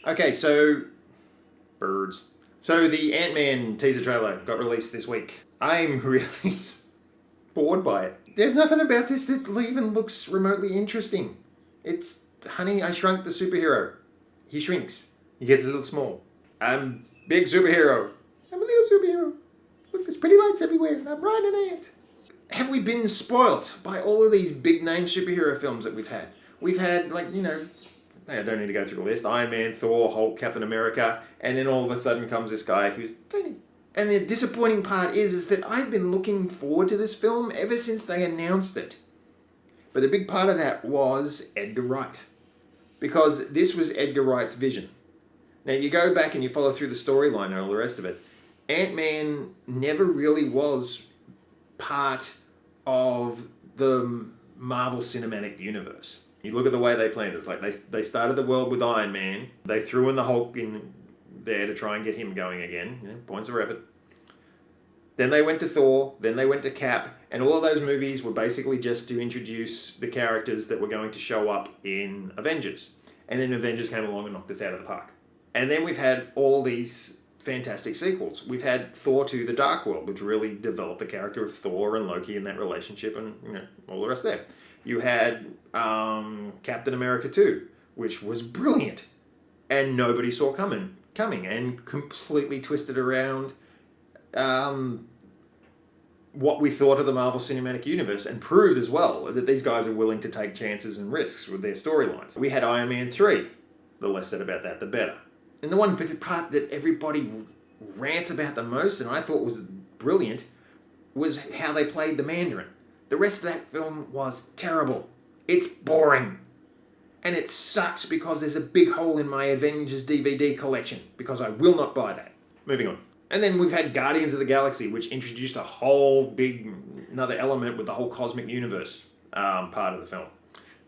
Okay, so... birds. So the Antman teaser trailer got released this week. I'm really bored by it. There's nothing about this that even looks remotely interesting. It's, honey, I shrunk the superhero. He shrinks. He gets a little small. I'm big superhero. I'm a little superhero. Look, there's pretty lights everywhere and I'm riding an ant. Have we been spoilt by all of these big name superhero films that we've had? We've had, like, you know, I don't need to go through the list. Iron Man, Thor, Hulk, Captain America, and then all of a sudden comes this guy who's tiny. And the disappointing part is that I've been looking forward to this film ever since they announced it. But the big part of that was Edgar Wright. Because this was Edgar Wright's vision. Now you go back and you follow through the storyline and all the rest of it. Ant-Man never really was part of the Marvel Cinematic Universe. You look at the way they planned it. It's like they started the world with Iron Man. They threw in the Hulk in there to try and get him going again. You know, points of effort. Then they went to Thor. Then they went to Cap. And all of those movies were basically just to introduce the characters that were going to show up in Avengers. And then Avengers came along and knocked us out of the park. And then we've had all these fantastic sequels. We've had Thor 2: The Dark World, which really developed the character of Thor and Loki and that relationship and, you know, all the rest there. You had Captain America 2, which was brilliant. And nobody saw coming and completely twisted around what we thought of the Marvel Cinematic Universe and proved as well that these guys are willing to take chances and risks with their storylines. We had Iron Man 3. The less said about that, the better. And the one part that everybody rants about the most, and I thought was brilliant, was how they played the Mandarin. The rest of that film was terrible. It's boring. And it sucks because there's a big hole in my Avengers DVD collection, because I will not buy that. Moving on. And then we've had Guardians of the Galaxy, which introduced a whole another element with the whole cosmic universe part of the film.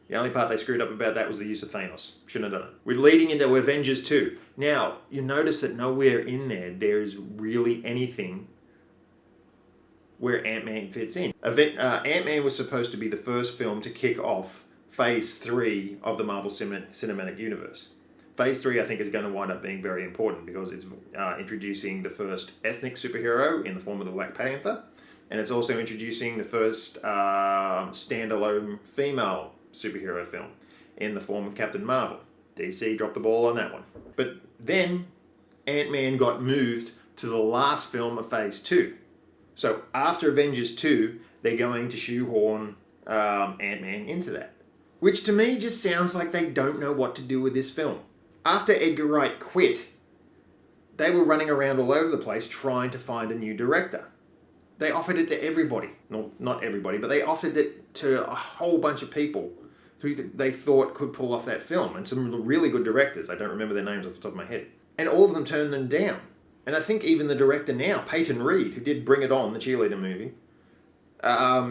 The only part they screwed up about that was the use of Thanos. Shouldn't have done it. We're leading into Avengers 2. Now, you notice that nowhere in there's really anything where Ant-Man fits in. Ant-Man was supposed to be the first film to kick off Phase 3 of the Marvel Cinematic Universe. Phase 3, I think, is going to wind up being very important because it's introducing the first ethnic superhero in the form of the Black Panther, and it's also introducing the first standalone female superhero film in the form of Captain Marvel. DC dropped the ball on that one. But then Ant-Man got moved to the last film of Phase 2. So after Avengers 2, they're going to shoehorn Ant-Man into that. Which to me just sounds like they don't know what to do with this film. After Edgar Wright quit, they were running around all over the place trying to find a new director. They offered it to everybody. No, not everybody, but they offered it to a whole bunch of people who they thought could pull off that film. And some really good directors. I don't remember their names off the top of my head. And all of them turned them down. And I think even the director now, Peyton Reed, who did Bring It On, the cheerleader movie,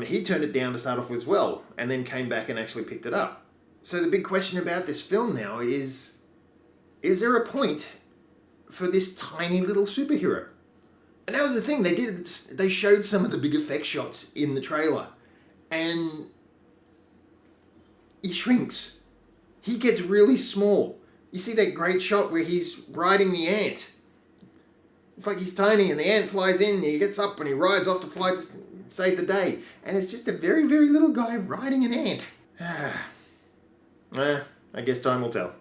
he turned it down to start off with as well, and then came back and actually picked it up. So the big question about this film now is there a point for this tiny little superhero? And that was the thing, they showed some of the big effect shots in the trailer, and he shrinks. He gets really small. You see that great shot where he's riding the ant. It's like he's tiny and the ant flies in and he gets up and he rides off to fly to save the day. And it's just a very, very little guy riding an ant. I guess time will tell.